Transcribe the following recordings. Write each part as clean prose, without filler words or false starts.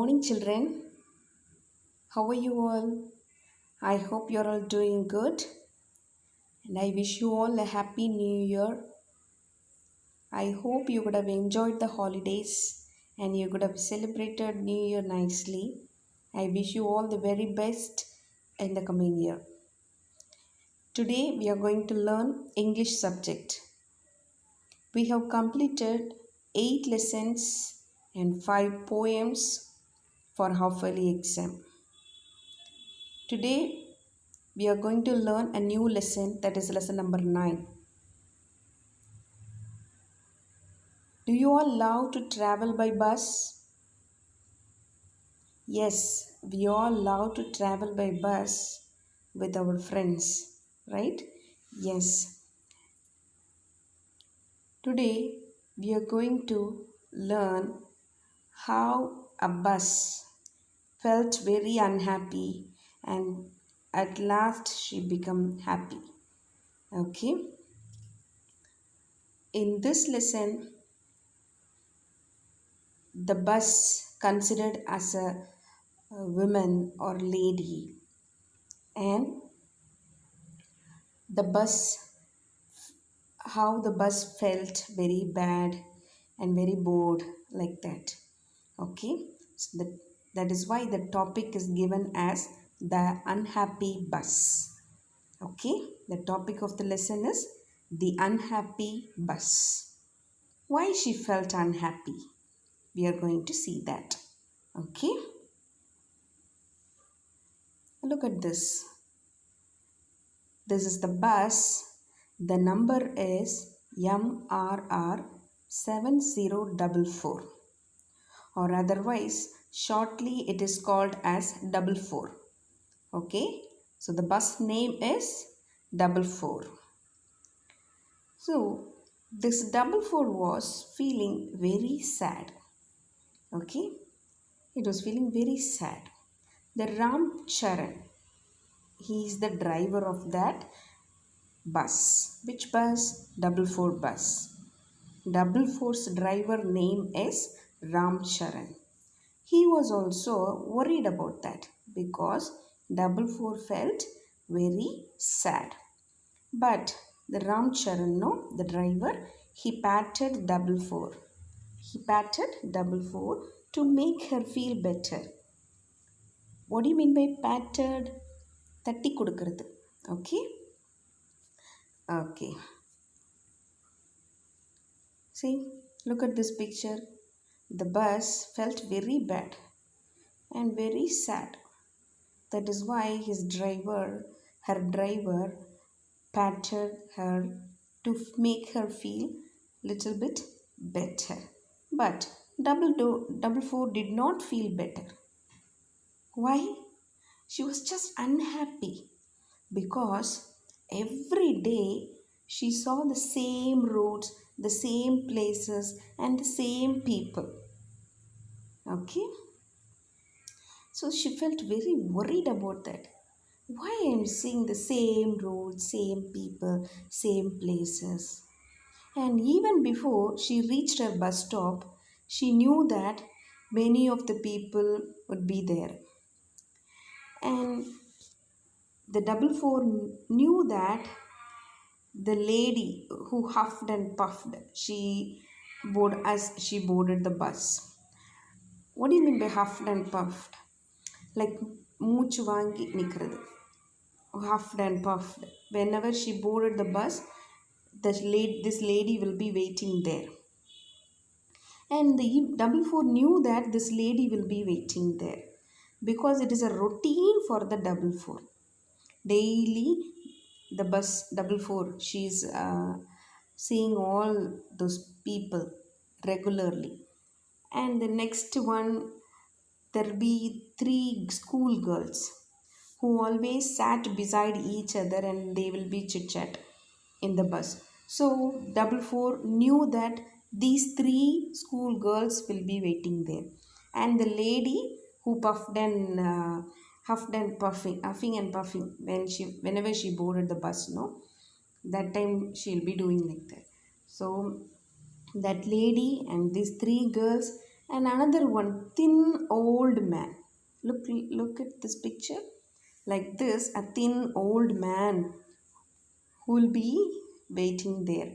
morning, children. How are you all? I hope you're all doing good, and I wish you all a happy new year. I hope you would have enjoyed the holidays and you could have celebrated New Year nicely. I wish you all the very best in the coming year. Today we are going to learn English subject. We have completed 8 lessons and 5 poems for half yearly exam. Today we are going to learn a new lesson, that is lesson number 9. Do you all love to travel by bus? Yes, we all love to travel by bus with our friends, right? Yes. Today we are going to learn how a bus felt very unhappy and at last she became happy. Okay? In this lesson, the bus considered as a woman or lady, and the bus, how the bus felt very bad and very bored, like that. Okay, so that is why the topic is given as the unhappy bus. Okay, the topic of the lesson is the unhappy bus. Why she felt unhappy? We are going to see that. Okay, look at this. This is the bus. The number is MRR 7044, or otherwise shortly it is called as 44. Okay, so the bus name is 44. So this 44 was feeling very sad. Okay, it was feeling very sad. The Ram Charan, he is the driver of that bus. Which bus? 44 bus. 44's driver name is Ram Charan. He was also worried about that because 44 felt very sad. But the Ram Charan, no, the driver, he patted 44. He patted 44 to make her feel better. What do you mean by patted? தட்டி கொடுக்கிறது. Okay? Okay. See, look at this picture. The bus felt very bad and very sad. That is why her driver patted her to make her feel little bit better. But 44 did not feel better. Why? She was just unhappy because every day she saw the same roads, the same places, and the same people. Okay? So she felt very worried about that. Why I am seeing the same roads, same people, same places? And even before she reached her bus stop, she knew that many of the people would be there. And the 44 knew that the lady who huffed and puffed, she boarded the bus. What do you mean by huffed and puffed? Like மூச்சு வாங்கி நிற்கிறது. Huffed and puffed. Whenever she boarded the bus, this lady will be waiting there. And the 44 knew that this lady will be waiting there because it is a routine for the 44. Daily, the bus 44, she is seeing all those people regularly. And the next one, there will be 3 school girls who always sat beside each other and they will be chit chat in the bus. So 44 knew that these 3 school girls will be waiting there, and the lady who puffed and huffed and huffing and puffing whenever she boarded the bus, no, that time she'll be doing like that. So that lady and these 3 girls, And another one, thin old man. Look at this picture. Like this, a thin old man who will be waiting there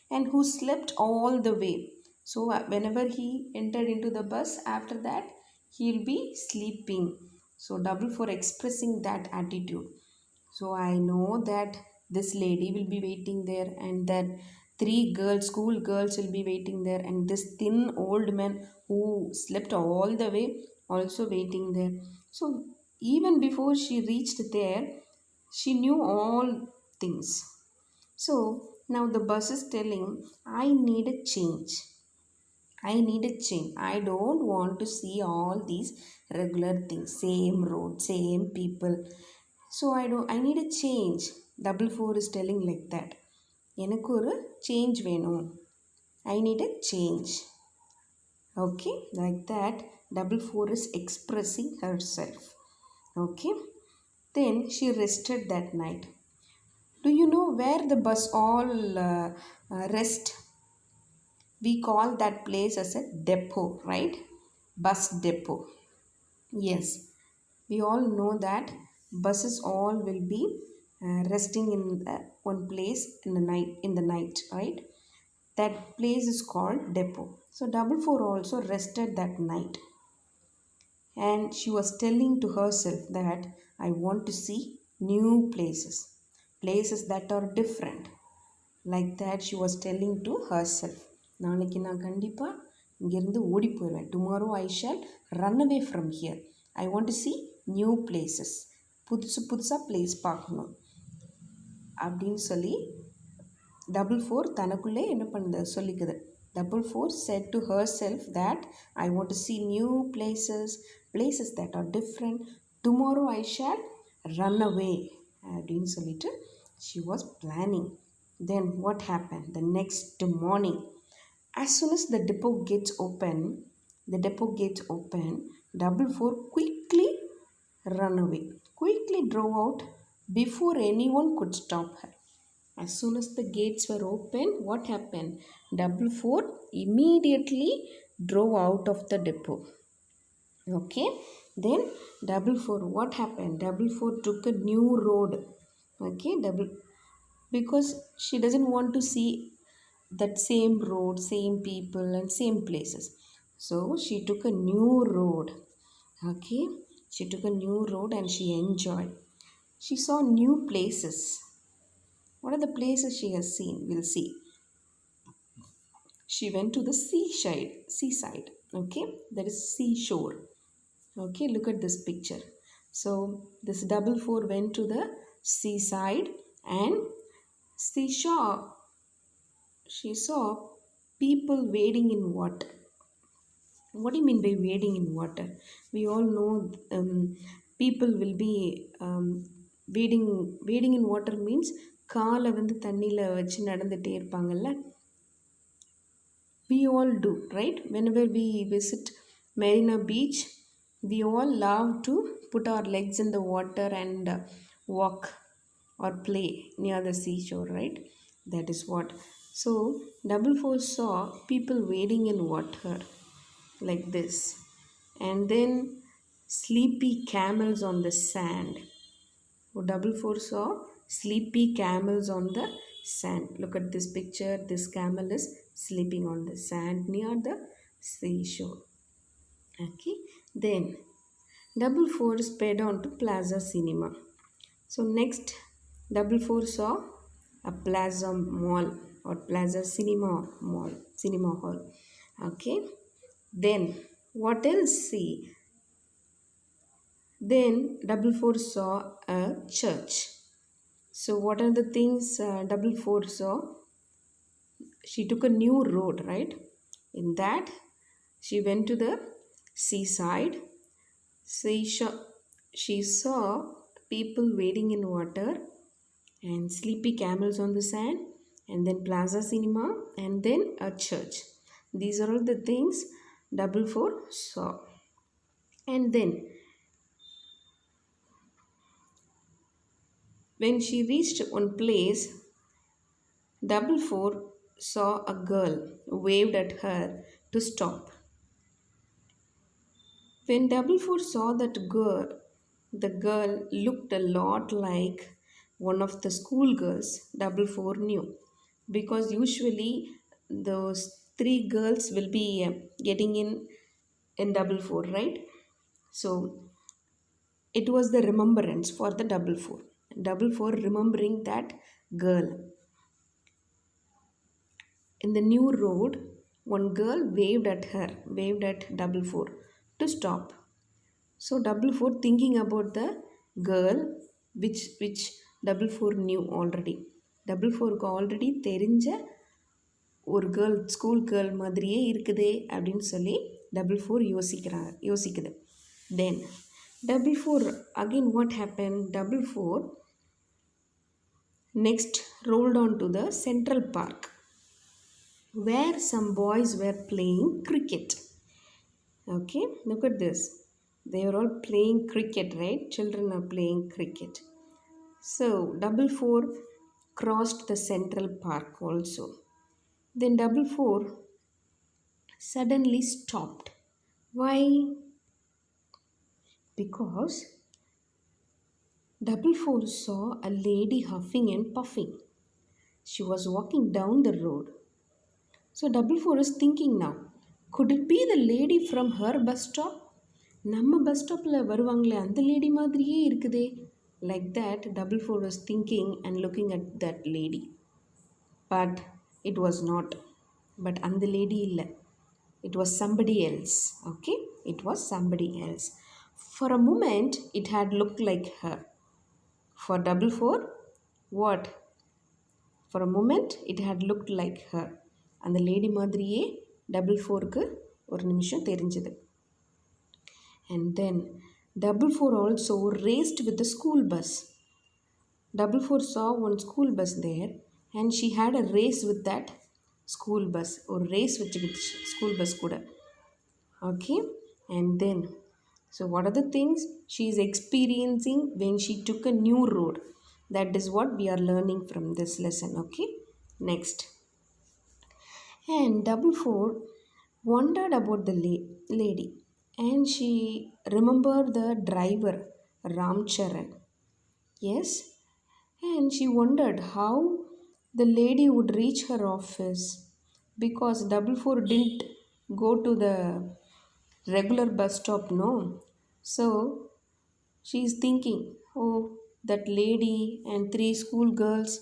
and who slept all the way. So whenever he entered into the bus, after that he'll be sleeping. So double for expressing that attitude. So I know that this lady will be waiting there, and that three girls, school girls, will be waiting there, and this thin old man who slept all the way also waiting there. So even before she reached there, she knew all things. So now the bus is telling, I need a change. I need a change. I don't want to see all these regular things, same road, same people. So I need a change. Double four is telling like that. எனக்கு ஒரு change வேணும். I need a change. Okay, like that. Double four is expressing herself. Okay. Then she rested that night. Do you know where the bus all rest? We call that place as a depot, right? Bus depot. Yes, we all know that buses all will be resting in one place in the night, right? That place is called depot. So double four also rested that night, and she was telling to herself that I want to see new places that are different. Like that she was telling to herself, நாளைக்கு நான் கண்டிப்பாக இங்கேருந்து ஓடி போயிடுவேன். Tomorrow I shall run away from here. I want to see new places. புதுசாக place பார்க்கணும் அப்படின்னு சொல்லி டபுள் ஃபோர் தனக்குள்ளே என்ன பண்ணுது சொல்லிக்குது. Double four set to herself that I want to see new places that are different. Tomorrow I shall run away அப்படின்னு சொல்லிட்டு she was planning. Then what happened? The next morning, as soon as the depot gates open, double four quickly ran away, quickly drove out before anyone could stop her. As soon as the gates were open, what happened? Double four immediately drove out of the depot. Okay, then double four, what happened? Double four took a new road. Okay, because she doesn't want to see that same road, same people and same places. So she took a new road. Okay, she took a new road and she enjoyed. She saw new places. What are the places she has seen? We'll see. She went to the seaside. Okay, that is seashore. Okay, look at this picture. So this double four went to the seaside, and she saw people wading in water. What do you mean by wading in water? We all know people will be wading in water means காலை வந்து தண்ணியில் வச்சு நடந்துகிட்டே இருப்பாங்கல்ல. We all do, right? Whenever we visit Marina Beach, we all love to put our legs in the water and walk or play near the seashore, right? That is what. So double four saw people wading in water like this, and then sleepy camels on the sand. So double four saw sleepy camels on the sand. Look at this picture. This camel is sleeping on the sand near the seashore. Okay, then double four sped on to Plaza Cinema. So next, double four saw a Plaza Mall or Plaza Cinema Hall. Okay, then what else? See, then double four saw a church. So what are the things double four saw? She took a new road, right? In that she went to the seaside. She saw people wading in water and sleepy camels on the sand, and then Plaza Cinema, and then a church. These are all the things double four saw. And then when she reached one place, double four saw a girl who waved at her to stop. When Double Four saw that girl, the girl looked a lot like one of the schoolgirls Double Four knew. Because usually those three girls will be getting in Double Four, right? So it was the remembrance for the Double Four. Double Four remembering that girl. In the new road, one girl waved at her, waved at Double Four to stop. So Double Four thinking about the girl which Double Four knew already. Double Fourக்கு already தெரிஞ்ச ஒரு girl school girl மாதிரியே இருக்குதே அப்படின்னு சொல்லி double four யோசிக்குது. Then double four again what happen, double four next rolled on to the Central Park where some boys were playing cricket. Okay, look at this. They are all playing cricket, right? Children are playing cricket. So Double Four crossed the Central Park also. Then Double Four suddenly stopped. Why? Because Double Four saw a lady huffing and puffing. She was walking down the road. So Double Four is thinking now, could it be the lady from her bus stop? நம்ம bus ஸ்டாப்பில் வருவாங்களே அந்த lady மாதிரியே இருக்குதே. Like that, Double Four was thinking and looking at that lady. But it was not. But அந்த lady இல்லை. It was somebody else. Okay? It was somebody else. For a moment, it had looked like her. For Double Four, what? For a moment, it had looked like her. அந்த lady மாதிரியே double ஃபோருக்கு ஒரு நிமிஷம் தெரிஞ்சது. And then Double Four also raced with the school bus. Double Four saw one school bus there and she had a race with that school bus. ஒரு race வச்சுக்கிட்டு school bus கூட. Okay? And then, so what are the things she is experiencing when she took a new road? That is what we are learning from this lesson. Okay? Next. And Double Four wondered about the lady. And she remembered the driver, Ramcharan. Yes, and she wondered how the lady would reach her office because Double Four didn't go to the regular bus stop, no. So she is thinking, oh, that lady and three school girls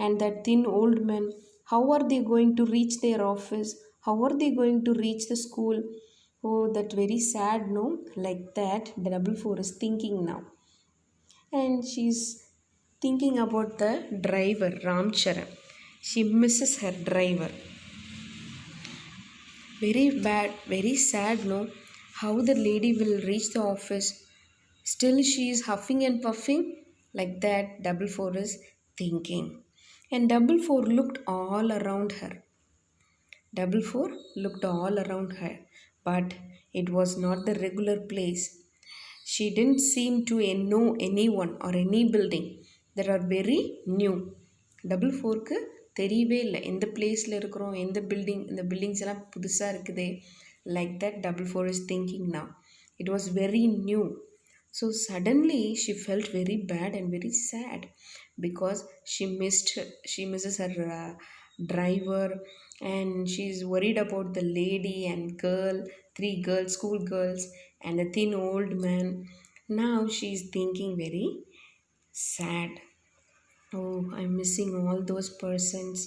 and that thin old man, how are they going to reach their office? How are they going to reach the school? Oh, that very sad, no? Like that, the Double Four is thinking now. And she's thinking about the driver, Ramcharan. She misses her driver. Very bad, very sad, no? How the lady will reach the office. Still she is huffing and puffing. Like that, Double Four is thinking. And Double Four looked all around her. Double Four looked all around her. But it was not the regular place. She didn't seem to know anyone or any building that are very new. Double Fourக்கு தெரியவே இல்லை எந்த பிளேஸில் இருக்கிறோம், எந்த building, இந்த buildings எல்லாம் புதுசாக இருக்குதே. Like that, Double Four is thinking now. It was very new. So suddenly she felt very bad and very sad because she misses her driver, and she's worried about the lady and girl, three girls, school girls, and the thin old man. Now she's thinking very sad. Oh, I'm missing all those persons,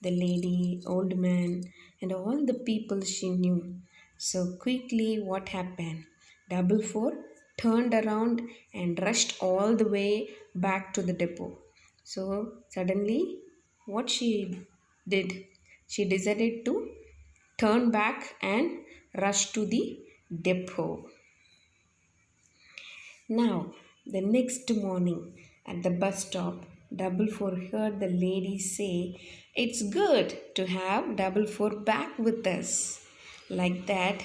the lady, old man, and all the people she knew. So quickly, what happened? Double Four turned around and rushed all the way back to the depot. So suddenly, what she did? She decided to turn back and rush to the depot. Now, the next morning at the bus stop, Double Four heard the lady say, "It's good to have Double Four back with us." Like that,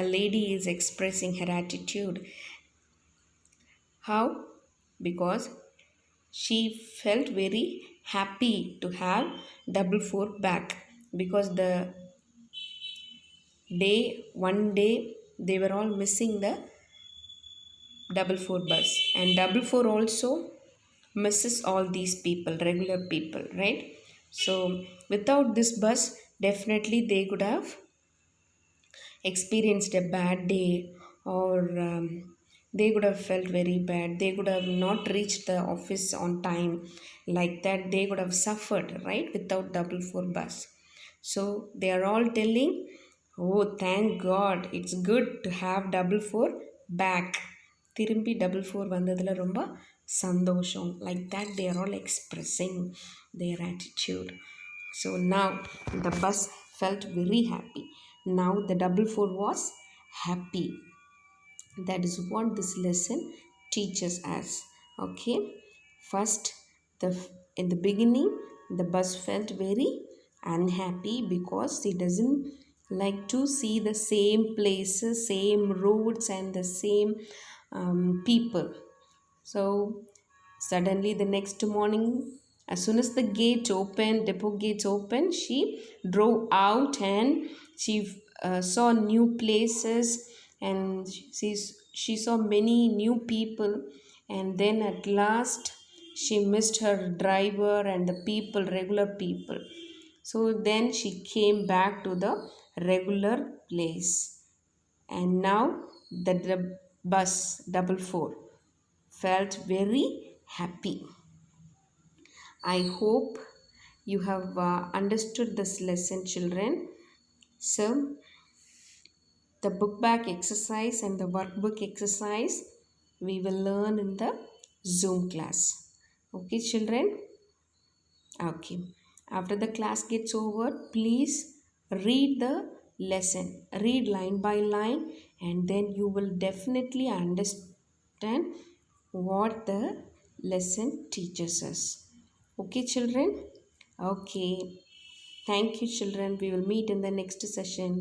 a lady is expressing her attitude. How? Because she felt very happy to have Double Four back, because one day they were all missing the double four bus, and double four also misses all these people, regular people, right? So without this bus, definitely they could have experienced a bad day, or they could have felt very bad, they could have not reached the office on time. Like that, they could have suffered, right, without double four bus. So they are all telling, oh thank god, it's good to have double four back. திரும்பி double four வந்ததில் ரொம்ப சந்தோஷம். Like that they are all expressing their attitude. So now the bus felt very happy. Now the double four was happy. That is what this lesson teaches us. Okay, first, the in the beginning the bus felt very unhappy because he doesn't like to see the same places, same roads, and the same people. So suddenly the next morning, as soon as the gate opened, depot gates opened, she drove out, and she saw new places, and she saw many new people. And then at last she missed her driver and the people, regular people. So then she came back to the regular place, and now the bus double four felt very happy. I hope you have understood this lesson, children. So, the book back exercise and the workbook exercise we will learn in the Zoom class. Okay, children? Okay. After the class gets over, please read the lesson. Read line by line, and then you will definitely understand what the lesson teaches us. Okay, children? Okay. Thank you, children. We will meet in the next session.